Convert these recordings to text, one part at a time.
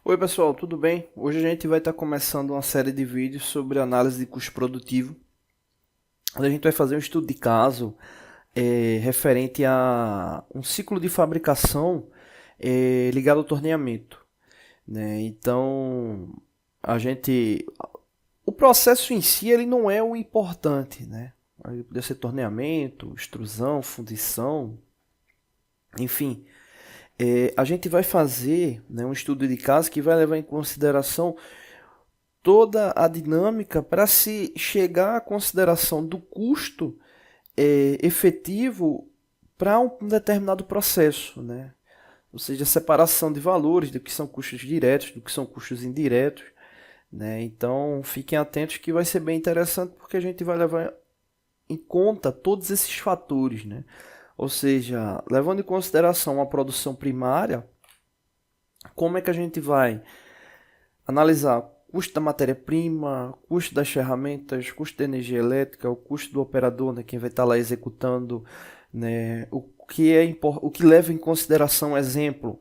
Oi pessoal, tudo bem? Hoje a gente vai estar começando uma série de vídeos sobre análise de custo produtivo, onde a gente vai fazer um estudo de caso referente a um ciclo de fabricação ligado ao torneamento, né? Então, a gente, o processo em si ele não é o importante, né? Ele poderia ser torneamento, extrusão, fundição, enfim. A gente vai fazer, né, um estudo de caso que vai levar em consideração toda a dinâmica para se chegar à consideração do custo efetivo para um determinado processo, né? Ou seja, a separação de valores do que são custos diretos, do que são custos indiretos, né? Então, fiquem atentos que vai ser bem interessante porque a gente vai levar em conta todos esses fatores, né? Ou seja, levando em consideração a produção primária, como é que a gente vai analisar custo da matéria-prima, custo das ferramentas, custo da energia elétrica, o custo do operador, né, quem vai estar lá executando, né, o que leva em consideração, exemplo,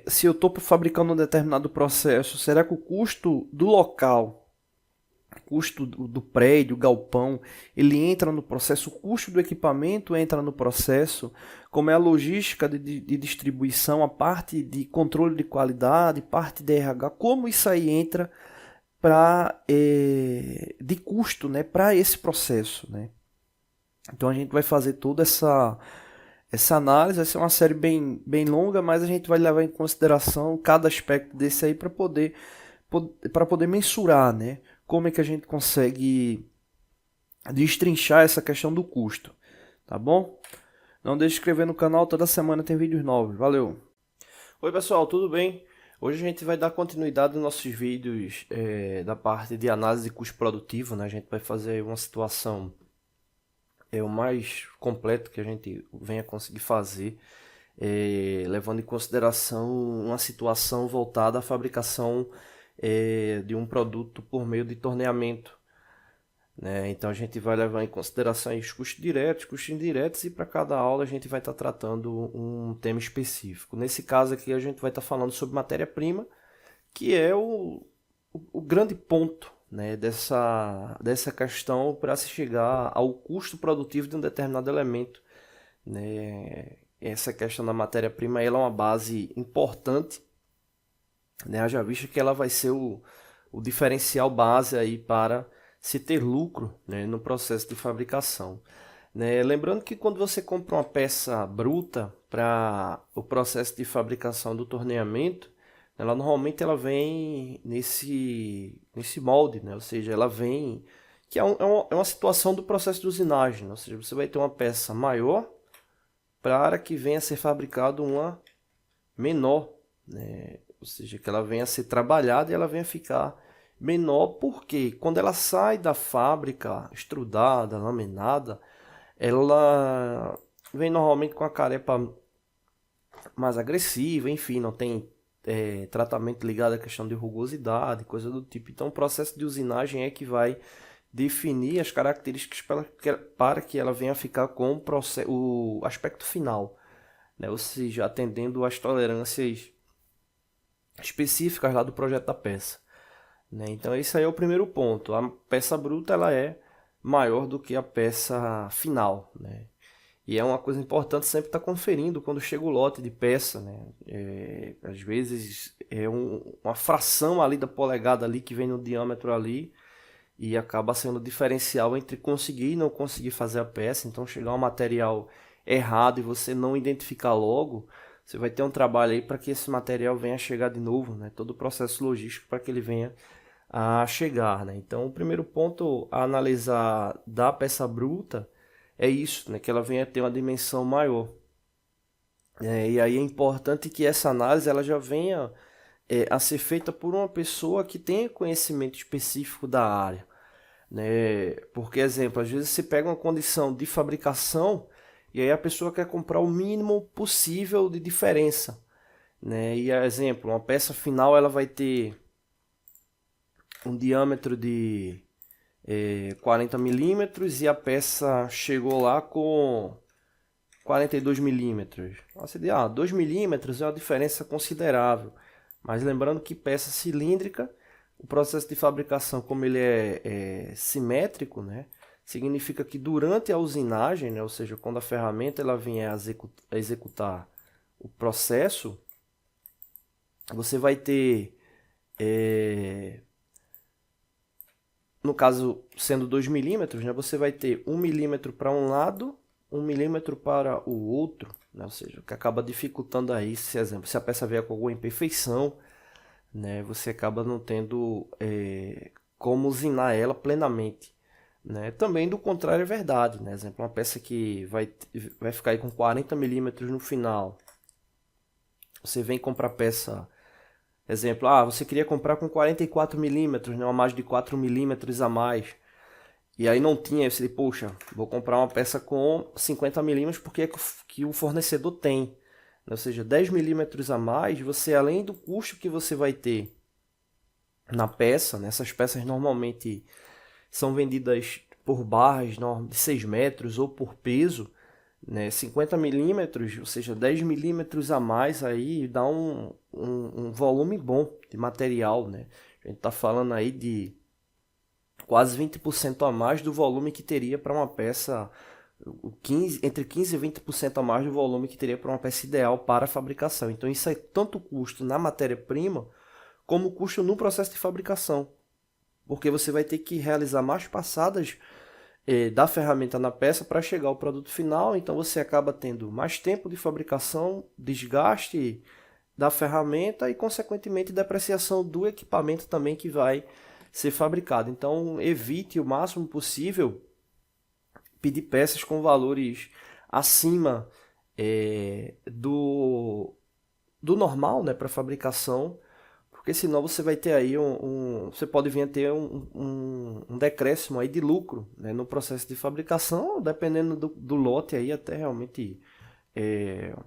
se eu estou fabricando um determinado processo, será que o custo do local, custo do prédio, galpão, ele entra no processo, o custo do equipamento entra no processo, como é a logística de distribuição, a parte de controle de qualidade, parte de RH, como isso aí entra de custo, né, para esse processo, né? Então a gente vai fazer toda essa análise, vai ser uma série bem longa, mas a gente vai levar em consideração cada aspecto desse aí para poder mensurar, né, como é que a gente consegue destrinchar essa questão do custo, tá bom? Não deixe de se inscrever no canal, toda semana tem vídeos novos. Valeu! Oi pessoal, tudo bem? Hoje a gente vai dar continuidade nos nossos vídeos da parte de análise de custo produtivo, né? A gente vai fazer uma situação o mais completo que a gente venha conseguir fazer, levando em consideração uma situação voltada à fabricação de um produto por meio de torneamento, né? Então a gente vai levar em consideração os custos diretos, custos indiretos, e para cada aula a gente vai estar tratando um tema específico. Nesse caso aqui a gente vai estar falando sobre matéria-prima, que é o grande ponto, né, dessa questão para se chegar ao custo produtivo de um determinado elemento, né? Essa questão da matéria-prima ela é uma base importante, né? Haja vista que ela vai ser o diferencial base aí para se ter lucro, né, no processo de fabricação, né? Lembrando que quando você compra uma peça bruta para o processo de fabricação do torneamento, ela normalmente ela vem nesse molde, né? Ou seja, ela vem que é uma situação do processo de usinagem, né? Ou seja, você vai ter uma peça maior para que venha a ser fabricado uma menor, né? Ou seja, que ela venha a ser trabalhada e ela venha a ficar menor, porque quando ela sai da fábrica estrudada, laminada, ela vem normalmente com a carepa mais agressiva, enfim, não tem tratamento ligado à questão de rugosidade, coisa do tipo. Então, o processo de usinagem é que vai definir as características para que ela venha a ficar com o aspecto final, né? Ou seja, atendendo às tolerâncias específicas lá do projeto da peça, né? Então, esse aí é o primeiro ponto. A peça bruta ela é maior do que a peça final, né? E é uma coisa importante sempre estar conferindo quando chega o lote de peça, né? Às vezes é uma fração ali da polegada ali que vem no diâmetro ali e acaba sendo o diferencial entre conseguir e não conseguir fazer a peça. Então chegar um material errado e você não identificar logo, você vai ter um trabalho aí para que esse material venha a chegar de novo, né? Todo o processo logístico para que ele venha a chegar, né? Então o primeiro ponto a analisar da peça bruta é isso, né, que ela venha a ter uma dimensão maior. E aí é importante que essa análise ela já venha a ser feita por uma pessoa que tenha conhecimento específico da área, né? Porque, exemplo, às vezes você pega uma condição de fabricação e aí a pessoa quer comprar o mínimo possível de diferença, né? E, exemplo, uma peça final ela vai ter um diâmetro de 40 milímetros e a peça chegou lá com 42 milímetros. Você diz, 2 milímetros é uma diferença considerável. Mas lembrando que peça cilíndrica, o processo de fabricação, como ele é simétrico, né, significa que durante a usinagem, né, ou seja, quando a ferramenta ela vier a executar o processo, você vai ter, no caso sendo 2 milímetros, né, você vai ter 1 milímetro para um lado, 1 milímetro para o outro, né, ou seja, o que acaba dificultando aí, se a peça vier com alguma imperfeição, né, você acaba não tendo como usinar ela plenamente. Né? Também do contrário é verdade. Né? Exemplo, uma peça que vai ficar aí com 40 milímetros no final. Você vem comprar peça. Exemplo, você queria comprar com 44 milímetros, né? Uma margem de 4 milímetros a mais. E aí não tinha, aí você diz, poxa, vou comprar uma peça com 50 milímetros porque é que o fornecedor tem. Ou seja, 10 milímetros a mais, você além do custo que você vai ter na peça, né? Essas peças normalmente são vendidas por barras de 6 metros ou por peso, né? 50 milímetros, ou seja, 10 milímetros a mais aí dá um volume bom de material, né? A gente está falando aí de quase 20% a mais do volume que teria para uma peça, entre 15 e 20% a mais do volume que teria para uma peça ideal para a fabricação. Então isso é tanto custo na matéria-prima como custo no processo de fabricação, porque você vai ter que realizar mais passadas da ferramenta na peça para chegar ao produto final, então você acaba tendo mais tempo de fabricação, desgaste da ferramenta e, consequentemente, depreciação do equipamento também que vai ser fabricado. Então, evite o máximo possível pedir peças com valores acima do normal, né, para fabricação, porque senão você vai ter aí você pode vir a ter um decréscimo aí de lucro, né, no processo de fabricação, dependendo do lote aí até realmente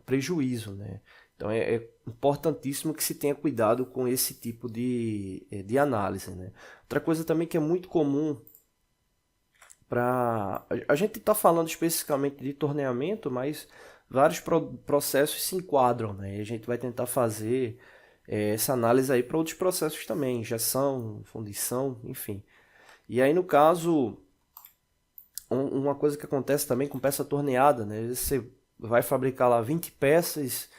prejuízo, né? Então é importantíssimo que se tenha cuidado com esse tipo de análise, né? Outra coisa também que é muito comum para a gente está falando especificamente de torneamento, mas vários processos se enquadram, né? E a gente vai tentar fazer essa análise aí para outros processos também, injeção, fundição, enfim. E aí no caso, uma coisa que acontece também com peça torneada, né? Você vai fabricar lá 20 peças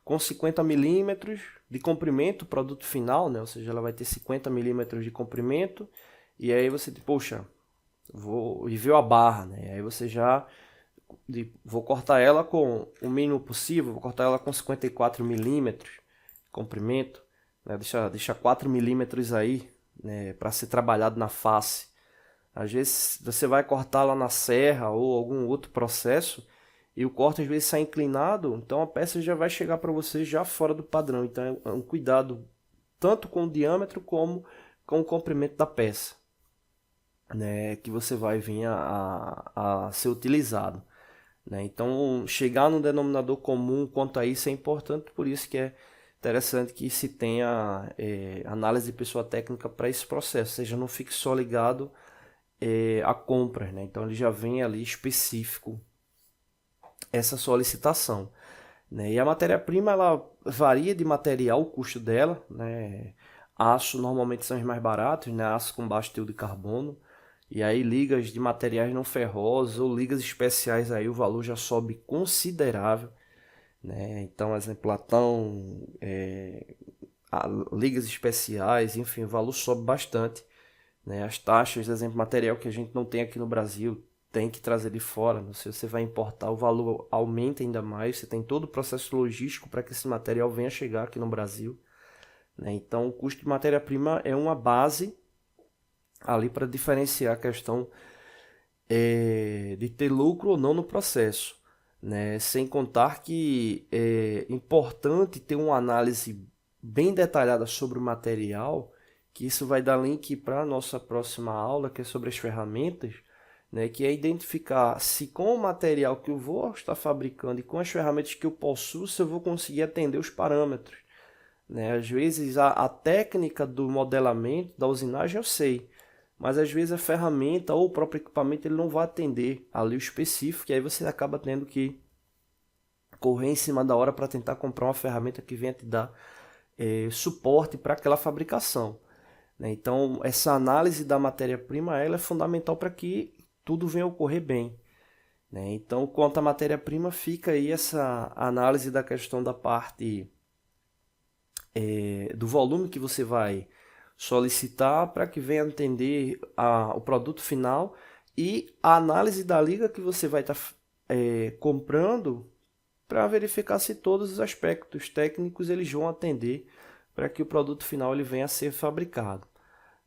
com 50 milímetros de comprimento, produto final, né? Ou seja, ela vai ter 50 milímetros de comprimento, e aí você, poxa, e viu a barra, né? Aí você já vou cortar ela com o mínimo possível, vou cortar ela com 54 milímetros de comprimento, né? Deixa 4 milímetros aí, né, para ser trabalhado na face. Às vezes você vai cortar lá na serra ou algum outro processo e o corte às vezes sai inclinado, então a peça já vai chegar para você já fora do padrão. Então é um cuidado tanto com o diâmetro como com o comprimento da peça, né, que você vai vir a ser utilizado. Né? Então, chegar no denominador comum quanto a isso é importante, por isso que é interessante que se tenha análise de pessoa técnica para esse processo, ou seja, não fique só ligado a compras, né? Então ele já vem ali específico essa solicitação. Né? E a matéria-prima ela varia de material, o custo dela, né? Aço normalmente são os mais baratos, né? Aço com baixo teor de carbono. E aí ligas de materiais não ferrosos ou ligas especiais aí o valor já sobe considerável, né? Então, exemplo, latão, ligas especiais, enfim, o valor sobe bastante, né? As taxas, exemplo, material que a gente não tem aqui no Brasil, tem que trazer de fora. Não sei se você vai importar, o valor aumenta ainda mais. Você tem todo o processo logístico para que esse material venha chegar aqui no Brasil, né? Então, o custo de matéria-prima é uma base ali para diferenciar a questão de ter lucro ou não no processo, né? Sem contar que é importante ter uma análise bem detalhada sobre o material, que isso vai dar link para a nossa próxima aula, que é sobre as ferramentas, né? Que é identificar se com o material que eu vou estar fabricando e com as ferramentas que eu possuo, se eu vou conseguir atender os parâmetros, né? Às vezes a técnica do modelamento, da usinagem eu sei, mas às vezes a ferramenta ou o próprio equipamento ele não vai atender ali o específico, e aí você acaba tendo que correr em cima da hora para tentar comprar uma ferramenta que venha te dar suporte para aquela fabricação, né? Então, essa análise da matéria-prima ela é fundamental para que tudo venha a ocorrer bem, né? Então, quanto à matéria-prima, fica aí essa análise da questão da parte do volume que você vai solicitar para que venha atender o produto final e a análise da liga que você vai estar comprando para verificar se todos os aspectos técnicos eles vão atender para que o produto final ele venha a ser fabricado,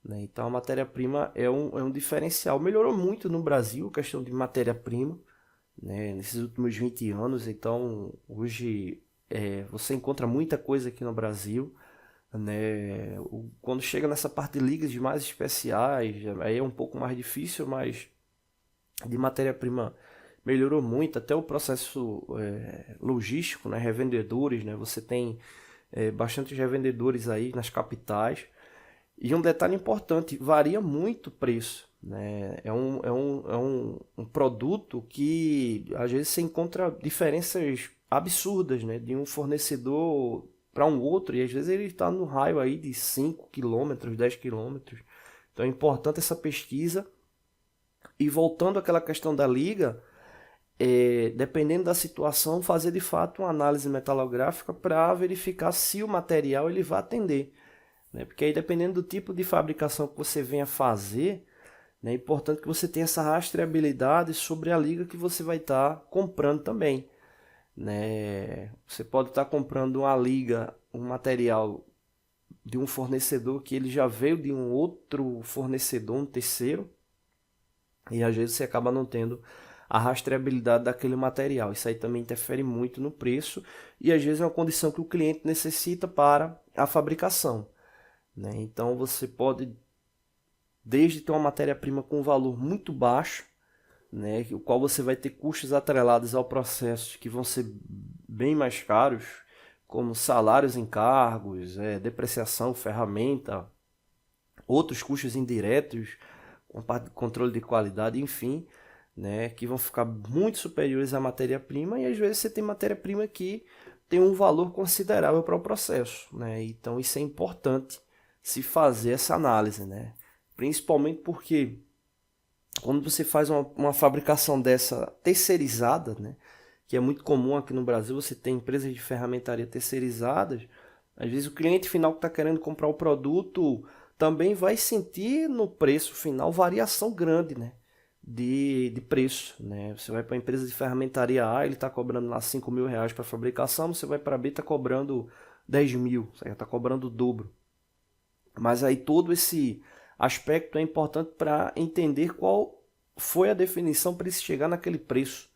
né? Então a matéria-prima é um diferencial. Melhorou muito no Brasil a questão de matéria-prima, né, nesses últimos 20 anos. Então hoje você encontra muita coisa aqui no Brasil, né? Quando chega nessa parte de ligas de mais especiais, aí é um pouco mais difícil, mas de matéria-prima melhorou muito, até o processo logístico, né? Revendedores, né? Você tem bastante revendedores aí nas capitais. E um detalhe importante, varia muito o preço, né? É um produto que às vezes você encontra diferenças absurdas, né? De um fornecedor para um outro, e às vezes ele está no raio aí de 5 quilômetros, 10 quilômetros. Então é importante essa pesquisa. E voltando àquela questão da liga, dependendo da situação, fazer de fato uma análise metalográfica para verificar se o material ele vai atender, né? Porque aí dependendo do tipo de fabricação que você venha fazer, né, é importante que você tenha essa rastreabilidade sobre a liga que você vai estar comprando também, né? Você pode estar comprando uma liga, um material de um fornecedor que ele já veio de um outro fornecedor, um terceiro, e às vezes você acaba não tendo a rastreabilidade daquele material. Isso aí também interfere muito no preço e às vezes é uma condição que o cliente necessita para a fabricação, né? Então você pode desde ter uma matéria-prima com um valor muito baixo, né, o qual você vai ter custos atrelados ao processo que vão ser bem mais caros, como salários, encargos, depreciação, ferramenta, outros custos indiretos, com parte de controle de qualidade, enfim, né, que vão ficar muito superiores à matéria-prima, e às vezes você tem matéria-prima que tem um valor considerável para o processo, né? Então isso é importante se fazer essa análise, né? Principalmente porque quando você faz uma fabricação dessa terceirizada, né, que é muito comum aqui no Brasil, você tem empresas de ferramentaria terceirizadas, às vezes o cliente final que está querendo comprar o produto também vai sentir no preço final variação grande, né, de preço, né? Você vai para a empresa de ferramentaria A, ele está cobrando lá R$ 5.000 para fabricação, você vai para B, está cobrando 10.000, você está cobrando o dobro. Mas aí todo esse aspecto é importante para entender qual foi a definição para se chegar naquele preço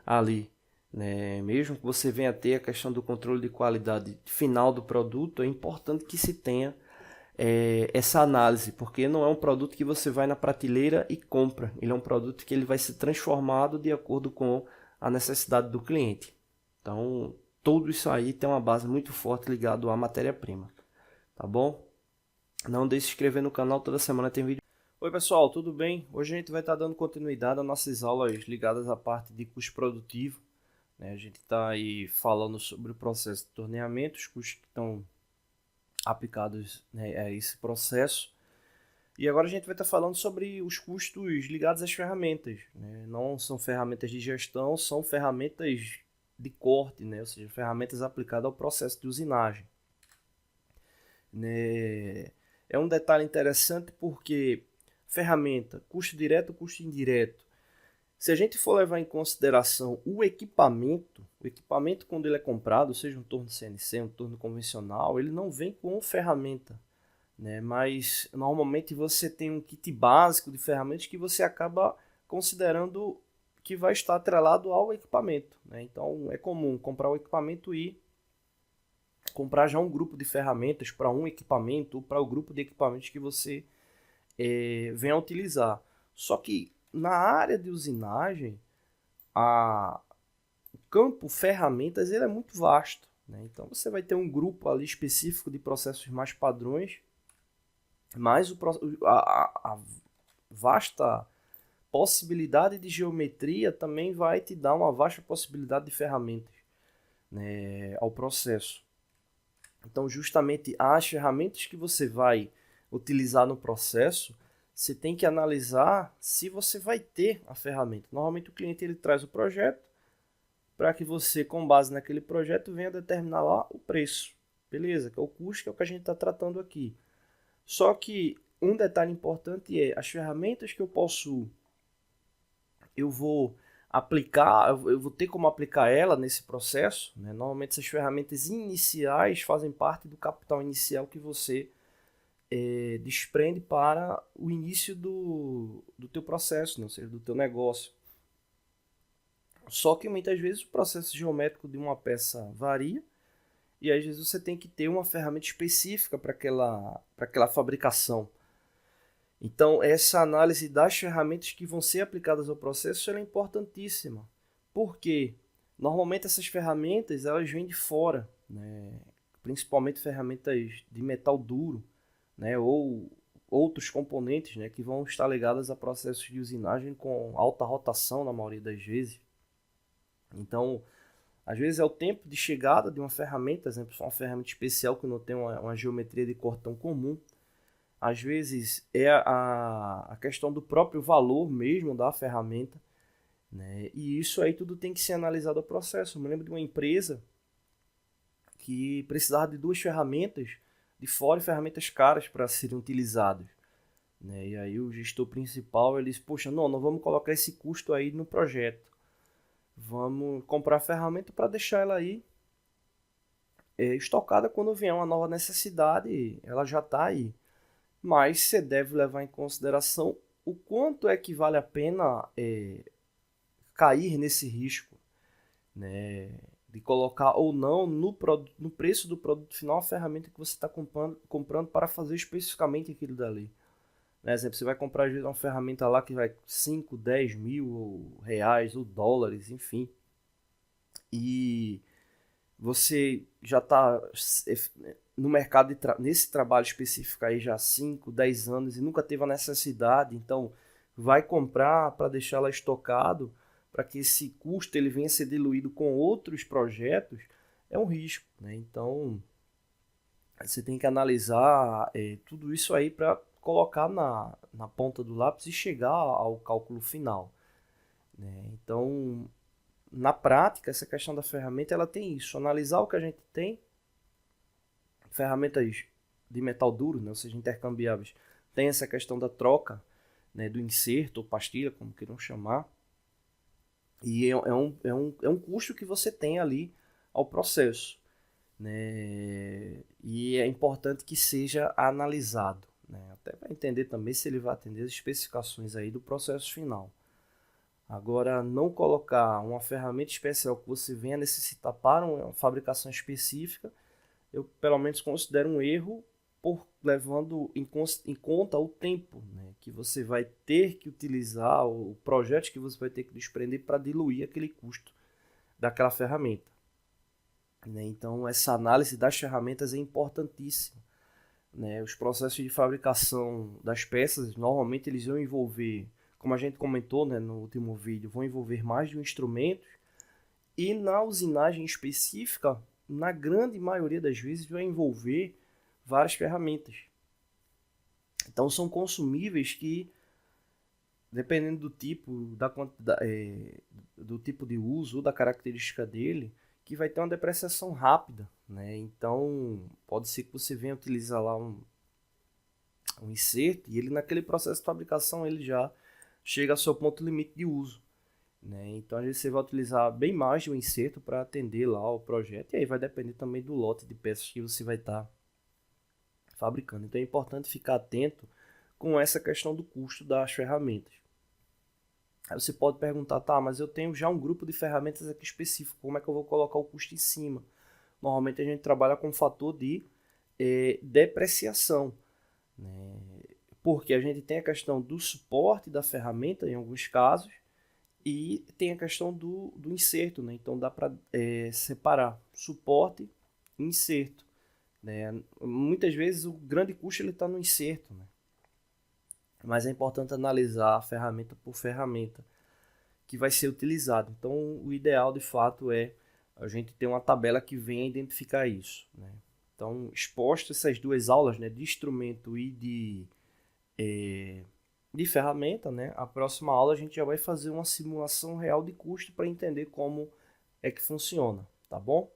ali, né? Mesmo que você venha a ter a questão do controle de qualidade final do produto, é importante que se tenha essa análise, porque não é um produto que você vai na prateleira e compra. Ele é um produto que ele vai ser transformado de acordo com a necessidade do cliente. Então, tudo isso aí tem uma base muito forte ligado à matéria-prima, tá bom? Não deixe de se inscrever no canal, toda semana tem vídeo. Oi pessoal, tudo bem? Hoje a gente vai estar dando continuidade às nossas aulas ligadas à parte de custo produtivo, né? A gente está aí falando sobre o processo de torneamento, os custos que estão aplicados, né, a esse processo. E agora a gente vai estar falando sobre os custos ligados às ferramentas, né? Não são ferramentas de gestão, são ferramentas de corte, né? Ou seja, ferramentas aplicadas ao processo de usinagem, né? É um detalhe interessante porque ferramenta, custo direto, custo indireto. Se a gente for levar em consideração o equipamento quando ele é comprado, seja um torno CNC, um torno convencional, ele não vem com ferramenta, né? Mas normalmente você tem um kit básico de ferramentas que você acaba considerando que vai estar atrelado ao equipamento, né? Então é comum comprar o equipamento e comprar já um grupo de ferramentas para um equipamento ou para o grupo de equipamentos que você venha a utilizar. Só que na área de usinagem, o campo ferramentas ele é muito vasto, né? Então você vai ter um grupo ali específico de processos mais padrões, mas a vasta possibilidade de geometria também vai te dar uma vasta possibilidade de ferramentas, né, ao processo. Então, justamente as ferramentas que você vai utilizar no processo, você tem que analisar se você vai ter a ferramenta. Normalmente o cliente ele traz o projeto para que você, com base naquele projeto, venha determinar lá o preço. Beleza, que é o custo, que é o que a gente está tratando aqui. Só que um detalhe importante é as ferramentas que eu vou aplicar, eu vou ter como aplicar ela nesse processo, né? Normalmente essas ferramentas iniciais fazem parte do capital inicial que você desprende para o início do teu processo, né? Ou seja, do teu negócio. Só que muitas vezes o processo geométrico de uma peça varia e às vezes você tem que ter uma ferramenta específica para aquela fabricação. Então, essa análise das ferramentas que vão ser aplicadas ao processo é importantíssima. Por quê? Normalmente essas ferramentas elas vêm de fora, né? Principalmente ferramentas de metal duro, né? Ou outros componentes, né? Que vão estar ligados a processos de usinagem com alta rotação na maioria das vezes. Então, às vezes é o tempo de chegada de uma ferramenta, por exemplo, uma ferramenta especial que não tem uma geometria de cor tão comum. Às vezes é a questão do próprio valor mesmo da ferramenta, né? E isso aí tudo tem que ser analisado ao processo. Eu me lembro de uma empresa que precisava de duas ferramentas de fora e ferramentas caras para serem utilizadas, né? E aí o gestor principal ele disse, poxa, não vamos colocar esse custo aí no projeto. Vamos comprar a ferramenta para deixar ela aí estocada quando vier uma nova necessidade, ela já está aí. Mas você deve levar em consideração o quanto é que vale a pena cair nesse risco, né, de colocar ou não no preço do produto final a ferramenta que você está comprando para fazer especificamente aquilo dali. Por exemplo, você vai comprar às vezes uma ferramenta lá que vai 5, 10 mil reais ou dólares, enfim. E você já está no mercado nesse trabalho específico aí já há 5, 10 anos e nunca teve a necessidade, então vai comprar para deixar lá estocado para que esse custo ele venha a ser diluído com outros projetos, é um risco, né? Então você tem que analisar tudo isso aí para colocar na ponta do lápis e chegar ao cálculo final, né? Então na prática, essa questão da ferramenta ela tem isso, analisar o que a gente tem, ferramentas de metal duro, né, ou seja, intercambiáveis, tem essa questão da troca, né, do inserto ou pastilha, como queiram chamar, e é um custo que você tem ali ao processo, né, e é importante que seja analisado, né, até para entender também se ele vai atender as especificações aí do processo final. Agora, não colocar uma ferramenta especial que você venha necessitar para uma fabricação específica, eu pelo menos considero um erro por levando em conta o tempo, né, que você vai ter que utilizar, o projeto que você vai ter que desprender para diluir aquele custo daquela ferramenta, né? Então, essa análise das ferramentas é importantíssima, né? Os processos de fabricação das peças, normalmente eles vão envolver, como a gente comentou, né, no último vídeo, vão envolver mais de um instrumento e na usinagem específica, na grande maioria das vezes, vai envolver várias ferramentas. Então são consumíveis que, dependendo do tipo, do tipo de uso ou da característica dele, que vai ter uma depreciação rápida, né? Então pode ser que você venha utilizar lá um inserto e ele naquele processo de fabricação ele já chega ao seu ponto limite de uso, né? Então às vezes você vai utilizar bem mais de um inserto para atender lá o projeto e aí vai depender também do lote de peças que você vai estar fabricando. Então é importante ficar atento com essa questão do custo das ferramentas. Aí você pode perguntar, tá, mas eu tenho já um grupo de ferramentas aqui específico, como é que eu vou colocar o custo em cima? Normalmente a gente trabalha com o fator de depreciação, né? Porque a gente tem a questão do suporte da ferramenta em alguns casos e tem a questão do inserto, né? Então dá para separar suporte e inserto, né? Muitas vezes o grande custo ele está no inserto, né? Mas é importante analisar a ferramenta por ferramenta que vai ser utilizado. Então o ideal de fato é a gente ter uma tabela que venha identificar isso, né? Então, exposto essas duas aulas, né, de instrumento e de ferramenta, né, a próxima aula a gente já vai fazer uma simulação real de custo para entender como é que funciona, tá bom?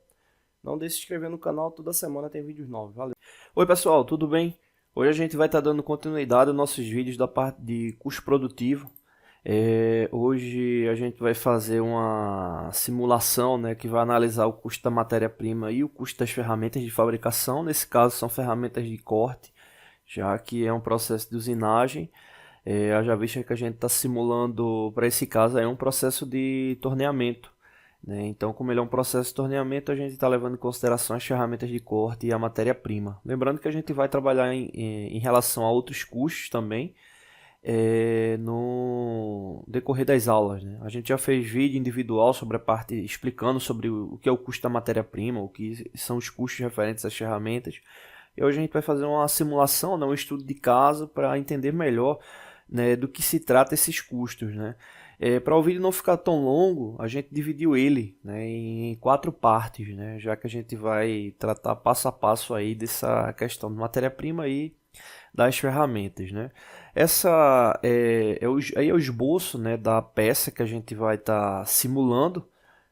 Não deixe de se inscrever no canal, toda semana tem vídeos novos. Valeu! Oi pessoal, tudo bem? Hoje a gente vai estar dando continuidade aos nossos vídeos da parte de custo produtivo. Hoje a gente vai fazer uma simulação, né, que vai analisar o custo da matéria-prima e o custo das ferramentas de fabricação. Nesse caso são ferramentas de corte, já que é um processo de usinagem. Já visto que a gente está simulando, para esse caso, é um processo de torneamento, né? Então, como ele é um processo de torneamento, a gente está levando em consideração as ferramentas de corte e a matéria-prima. Lembrando que a gente vai trabalhar em relação a outros custos também, no decorrer das aulas, né? A gente já fez vídeo individual sobre a parte explicando sobre o que é o custo da matéria-prima, o que são os custos referentes às ferramentas. E hoje a gente vai fazer uma simulação, né, um estudo de caso para entender melhor, né, do que se trata esses custos, né? Para o vídeo não ficar tão longo, a gente dividiu ele, né, em 4 partes, né, já que a gente vai tratar passo a passo aí dessa questão de matéria-prima e das ferramentas, né? Essa é o esboço, né, da peça que a gente vai estar simulando,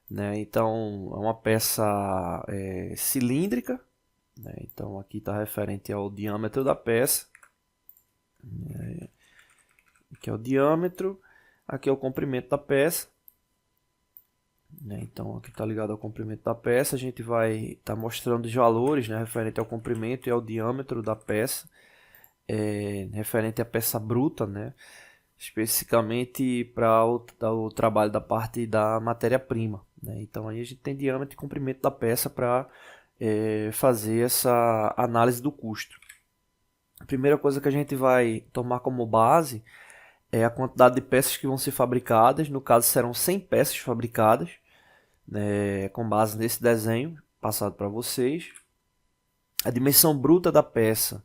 né? Então é uma peça cilíndrica, né? Então aqui está referente ao diâmetro da peça, né? Aqui é o diâmetro, aqui é o comprimento da peça, né? Então aqui está ligado ao comprimento da peça. A gente vai estar mostrando os valores, né, referente ao comprimento e ao diâmetro da peça, referente à peça bruta, né, especificamente para o trabalho da parte da matéria-prima, né? Então aí a gente tem diâmetro e comprimento da peça para fazer essa análise do custo. A primeira coisa que a gente vai tomar como base é a quantidade de peças que vão ser fabricadas. No caso serão 100 peças fabricadas, né, com base nesse desenho passado para vocês. A dimensão bruta da peça,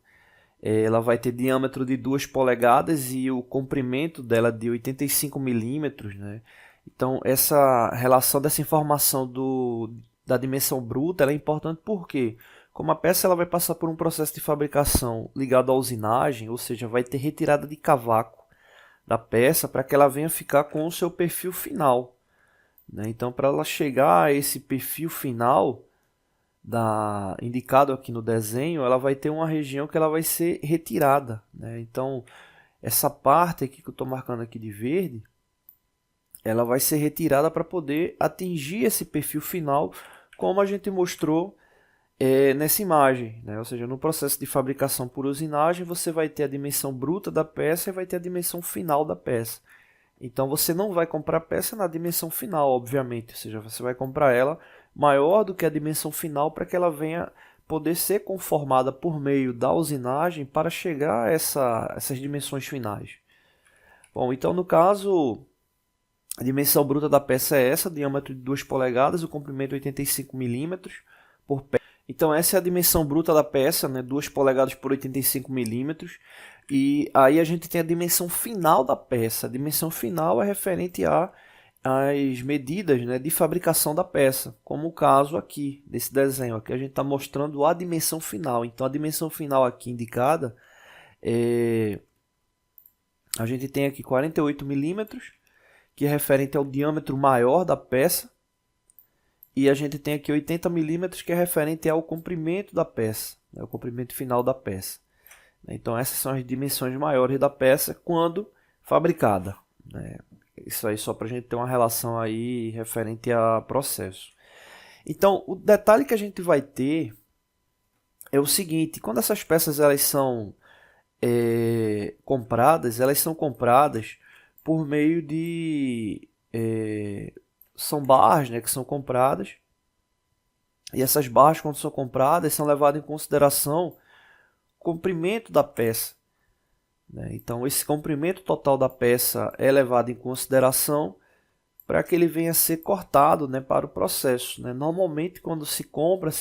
ela vai ter diâmetro de 2 polegadas e o comprimento dela de 85 milímetros, né? Então essa relação dessa informação da dimensão bruta ela é importante porque, como a peça ela vai passar por um processo de fabricação ligado à usinagem, ou seja, vai ter retirada de cavaco da peça para que ela venha ficar com o seu perfil final, né? Então, para ela chegar a esse perfil final indicado aqui no desenho, ela vai ter uma região que ela vai ser retirada, né? Então, essa parte aqui que eu estou marcando aqui de verde, ela vai ser retirada para poder atingir esse perfil final, como a gente mostrou nessa imagem, né? Ou seja, no processo de fabricação por usinagem, você vai ter a dimensão bruta da peça e vai ter a dimensão final da peça. Então você não vai comprar a peça na dimensão final, obviamente, ou seja, você vai comprar ela maior do que a dimensão final para que ela venha poder ser conformada por meio da usinagem para chegar a essas dimensões finais. Bom, então no caso, a dimensão bruta da peça é essa, diâmetro de 2 polegadas, o comprimento 85 milímetros por peça. Então essa é a dimensão bruta da peça, né? 2 polegadas por 85 milímetros. E aí a gente tem a dimensão final da peça. A dimensão final é referente às medidas, né, de fabricação da peça, como o caso aqui desse desenho. Aqui a gente está mostrando a dimensão final. Então a dimensão final aqui indicada a gente tem aqui 48 milímetros, que é referente ao diâmetro maior da peça. E a gente tem aqui 80 milímetros, que é referente ao comprimento da peça, né, o comprimento final da peça. Então essas são as dimensões maiores da peça quando fabricada, né? Isso aí só para a gente ter uma relação aí referente a processo. Então o detalhe que a gente vai ter é o seguinte: quando essas peças elas são compradas, elas são compradas por meio de são barras, né, que são compradas, e essas barras, quando são compradas, são levadas em consideração o comprimento da peça, né? Então esse comprimento total da peça é levado em consideração para que ele venha a ser cortado, né, para o processo, né? Normalmente quando se compra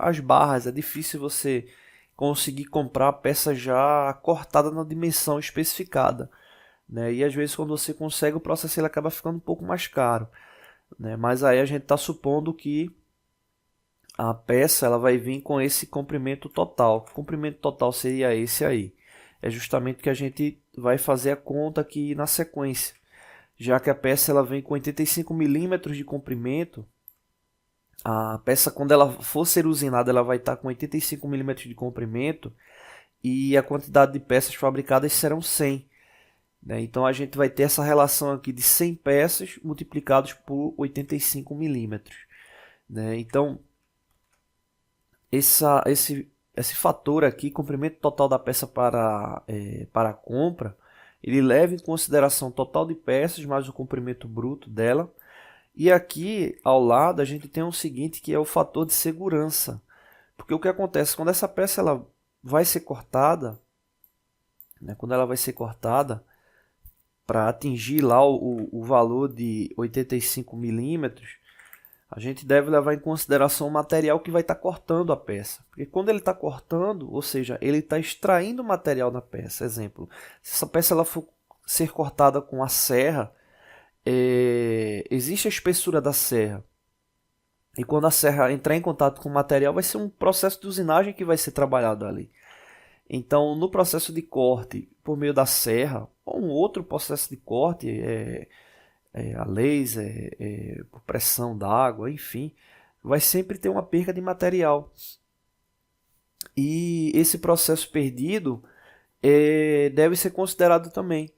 as barras. É difícil você conseguir comprar a peça já cortada na dimensão especificada, né? E às vezes quando você consegue, o processo ele acaba ficando um pouco mais caro, né? Mas aí a gente está supondo que a peça ela vai vir com esse comprimento total. O comprimento total seria esse aí. É justamente que a gente vai fazer a conta aqui na sequência. Já que a peça ela vem com 85 milímetros de comprimento, a peça quando ela for ser usinada ela vai estar com 85 milímetros de comprimento e a quantidade de peças fabricadas serão 100. Né? Então a gente vai ter essa relação aqui de 100 peças multiplicados por 85 milímetros. Né? Então esse fator aqui, comprimento total da peça para a compra, ele leva em consideração o total de peças mais o comprimento bruto dela. E aqui ao lado a gente tem o seguinte, que é o fator de segurança. Porque o que acontece quando essa peça ela vai ser cortada, né, quando ela vai ser cortada para atingir lá o valor de 85 milímetros, a gente deve levar em consideração o material que vai estar cortando a peça. Porque quando ele está cortando, ou seja, ele está extraindo o material da peça. Exemplo, se essa peça ela for ser cortada com a serra, existe a espessura da serra. E quando a serra entrar em contato com o material, vai ser um processo de usinagem que vai ser trabalhado ali. Então, no processo de corte por meio da serra, ou um outro processo de corte, a laser, por pressão d'água, enfim, vai sempre ter uma perca de material. E esse processo perdido deve ser considerado também.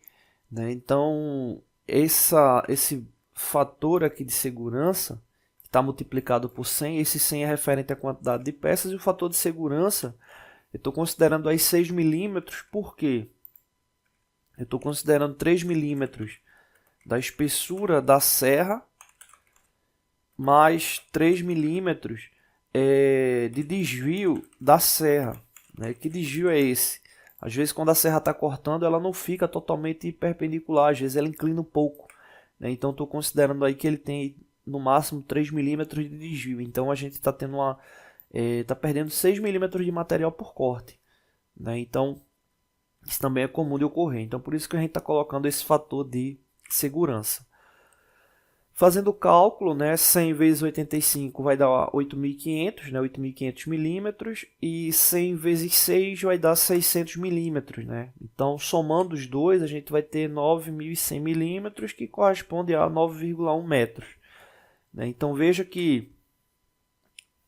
Né? Então, esse fator aqui de segurança está multiplicado por 100, esse 100 é referente à quantidade de peças, e o fator de segurança, eu estou considerando aí 6 milímetros, por quê? Eu estou considerando 3 milímetros da espessura da serra, mais 3 milímetros de desvio da serra. Né? Que desvio é esse? Às vezes quando a serra está cortando, ela não fica totalmente perpendicular, às vezes ela inclina um pouco. Né? Então estou considerando aí que ele tem no máximo 3 milímetros de desvio. Então a gente está tendo tá perdendo 6 milímetros de material por corte. Né? Então isso também é comum de ocorrer. Então por isso que a gente está colocando esse fator de segurança. Fazendo o cálculo, né, 100 vezes 85 vai dar 8.500, né, 8.500 milímetros, e 100 vezes 6 vai dar 600 milímetros. Né? Então, somando os dois, a gente vai ter 9.100 milímetros, que corresponde a 9,1 metros. Né? Então, veja que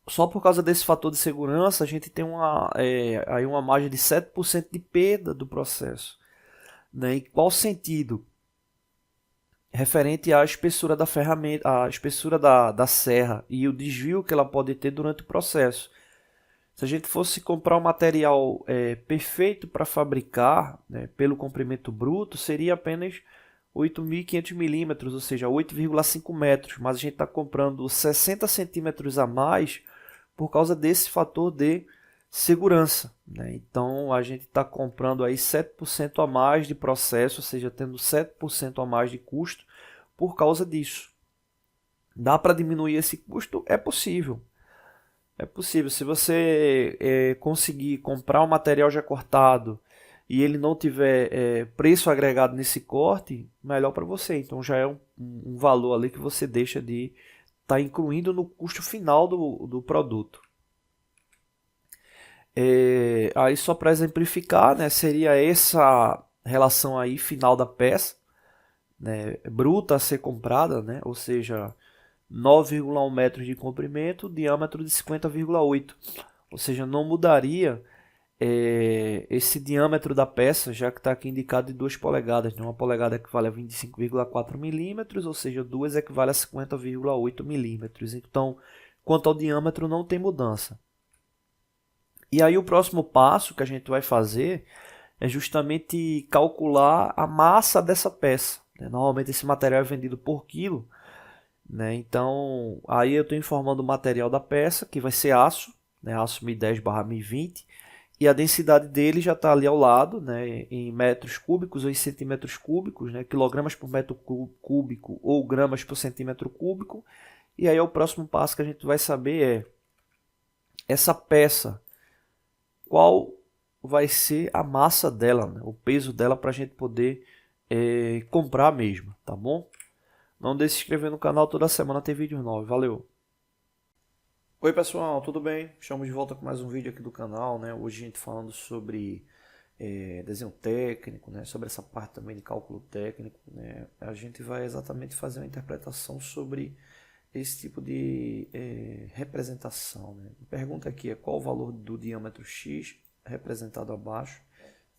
só por causa desse fator de segurança, a gente tem aí uma margem de 7% de perda do processo. Né? Em qual sentido? Referente à espessura da ferramenta, a espessura da serra e o desvio que ela pode ter durante o processo. Se a gente fosse comprar um material perfeito para fabricar, né, pelo comprimento bruto, seria apenas 8.500 milímetros, ou seja, 8,5 metros, mas a gente está comprando 60 centímetros a mais por causa desse fator de segurança. Né? Então a gente está comprando aí 7% a mais de processo, ou seja, tendo 7% a mais de custo por causa disso. Dá para diminuir esse custo? É possível. É possível. Se você conseguir comprar um material já cortado e ele não tiver preço agregado nesse corte, melhor para você. Então já é um valor ali que você deixa de estar incluindo no custo final do produto. Aí só para exemplificar, né, seria essa relação aí final da peça, né, bruta a ser comprada, né, ou seja, 9,1 metros de comprimento, diâmetro de 50,8, ou seja, não mudaria esse diâmetro da peça, já que está aqui indicado de 2 polegadas, né, uma polegada equivale a 25,4 milímetros, ou seja, 2 equivale a 50,8 milímetros. Então, quanto ao diâmetro, não tem mudança. E aí o próximo passo que a gente vai fazer é justamente calcular a massa dessa peça. Né? Normalmente esse material é vendido por quilo. Né? Então aí eu estou informando o material da peça, que vai ser aço, né? Aço 1010/1020. E a densidade dele já está ali ao lado, né? Em metros cúbicos ou em centímetros cúbicos, né? Quilogramas por metro cúbico ou gramas por centímetro cúbico. E aí o próximo passo que a gente vai saber essa peça, qual vai ser a massa dela, né? O peso dela, para a gente poder comprar mesmo, tá bom? Não deixe de se inscrever no canal, toda semana tem vídeo novo, valeu! Oi pessoal, tudo bem? Estamos de volta com mais um vídeo aqui do canal, né? Hoje a gente falando sobre desenho técnico, né? Sobre essa parte também de cálculo técnico, né? A gente vai exatamente fazer uma interpretação sobre esse tipo de representação, né? A pergunta aqui é qual o valor do diâmetro X representado abaixo.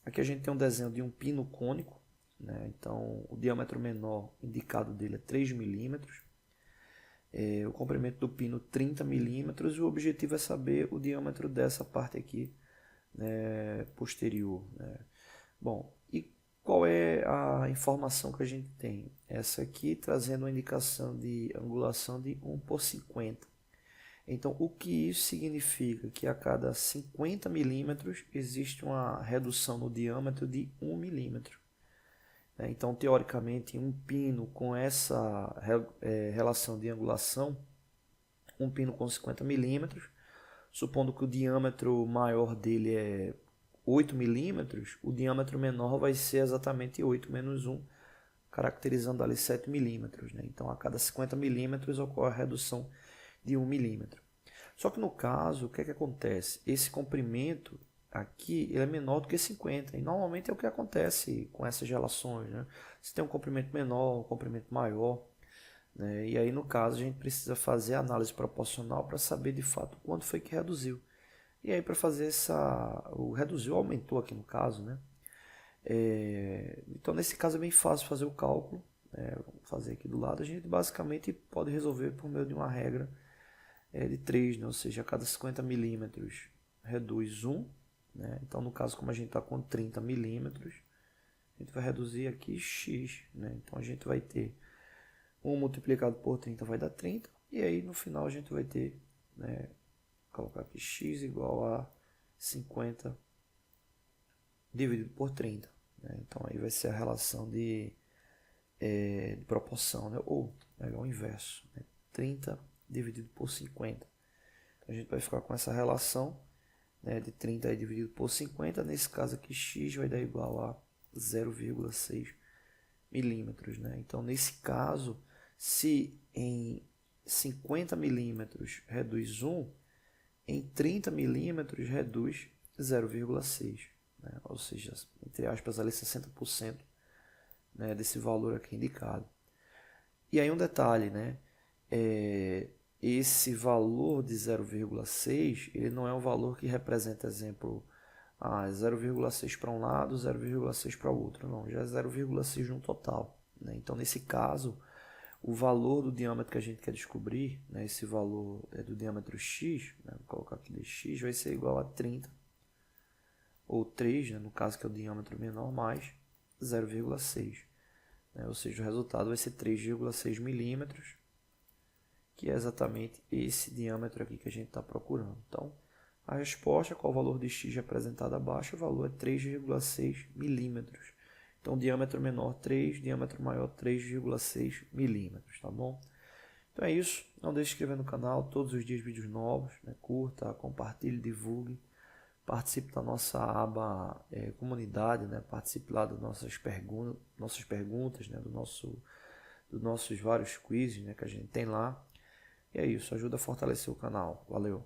Aqui a gente tem um desenho de um pino cônico, né? Então o diâmetro menor indicado dele é 3 milímetros. O comprimento do pino 30 milímetros e o objetivo é saber o diâmetro dessa parte aqui, né, posterior, né? Bom, e qual é a informação que a gente tem? Essa aqui trazendo uma indicação de angulação de 1/50. Então, o que isso significa? Que a cada 50 milímetros existe uma redução no diâmetro de 1 milímetro. Então, teoricamente, um pino com essa relação de angulação, um pino com 50 milímetros, supondo que o diâmetro maior dele é 8 milímetros, o diâmetro menor vai ser exatamente 8 menos 1, caracterizando ali 7 milímetros. Então, a cada 50 milímetros ocorre a redução de 1 milímetro. Só que no caso, o que é que acontece? Esse comprimento aqui ele é menor do que 50, e normalmente é o que acontece com essas relações, né? Se tem um comprimento menor, um comprimento maior, né? E aí no caso a gente precisa fazer a análise proporcional para saber de fato quanto foi que reduziu. E aí para fazer o reduziu aumentou aqui no caso, né? Então nesse caso é bem fácil fazer o cálculo, né? Vamos fazer aqui do lado, a gente basicamente pode resolver por meio de uma regra de 3, né? Ou seja, a cada 50 milímetros reduz 1, né? Então no caso como a gente está com 30 milímetros, a gente vai reduzir aqui x, né? Então a gente vai ter 1 multiplicado por 30 vai dar 30, e aí no final a gente vai ter, né, colocar aqui x igual a 50 dividido por 30, né? Então aí vai ser a relação de proporção, né? Ou pegar o inverso, né? 30 dividido por 50. Então, a gente vai ficar com essa relação, né, de 30 aí dividido por 50. Nesse caso aqui, x vai dar igual a 0,6 milímetros, né? Então, nesse caso, se em 50 milímetros reduz 1, em 30 milímetros reduz 0,6, né? Ou seja, entre aspas, ali 60%, né, desse valor aqui indicado. E aí um detalhe, né? Esse valor de 0,6, ele não é um valor que representa, exemplo, 0,6 para um lado, 0,6 para o outro. Não, já é 0,6 no total, né? Então, nesse caso, o valor do diâmetro que a gente quer descobrir, né, esse valor é do diâmetro x, né, vou colocar aqui dx, vai ser igual a 30, ou 3, né, no caso que é o diâmetro menor, mais 0,6. Né, ou seja, o resultado vai ser 3,6 milímetros, que é exatamente esse diâmetro aqui que a gente está procurando. Então, a resposta, qual o valor de x representado abaixo? O valor é 3,6 milímetros. Então, diâmetro menor 3, diâmetro maior 3,6 milímetros, tá bom? Então é isso. Não deixe de se inscrever no canal, todos os dias vídeos novos, né? Curta, compartilhe, divulgue. Participe da nossa aba comunidade, né? Participe lá das nossas perguntas, né? Dos nossos vários quizzes, né? Que a gente tem lá. E é isso, ajuda a fortalecer o canal. Valeu!